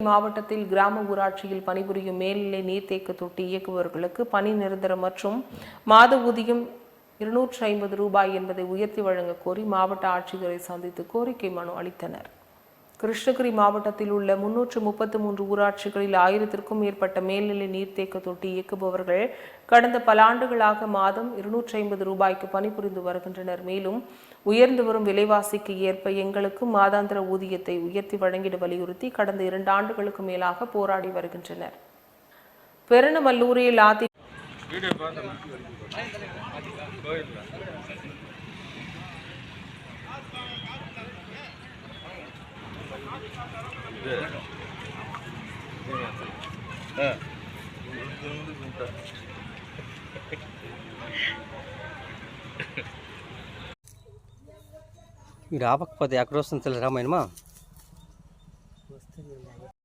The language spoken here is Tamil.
மாவட்டத்தில் கிராம ஊராட்சியில் பணிபுரியும் மேல்நிலை நீர்த்தேக்க தொட்டி இயக்குபவர்களுக்கு பணி நிரந்தரம் மற்றும் மாத ஊதியம் 250 ரூபாய் என்பதை உயர்த்தி வழங்க கோரி மாவட்ட ஆட்சியரை சந்தித்து கோரிக்கை மனு அளித்தனர். கிருஷ்ணகிரி மாவட்டத்தில் உள்ள 333 ஊராட்சிகளில் 1000க்கும் மேற்பட்ட மேல்நிலை நீர்த்தேக்க தொட்டி இயக்குபவர்கள் கடந்த பல ஆண்டுகளாக மாதம் 250 ரூபாய்க்கு பணிபுரிந்து வருகின்றனர். மேலும் உயர்ந்து வரும் விலைவாசிக்கு ஏற்ப எங்களுக்கு மாதாந்திர ஊதியத்தை உயர்த்தி வழங்கிட வலியுறுத்தி கடந்த 2 ஆண்டுகளுக்கு மேலாக போராடி வருகின்றனர். பெருநமல்லூரில் రావకపోతే ఎక్కడ వస్తుంది తెలుసు రామాయణమా.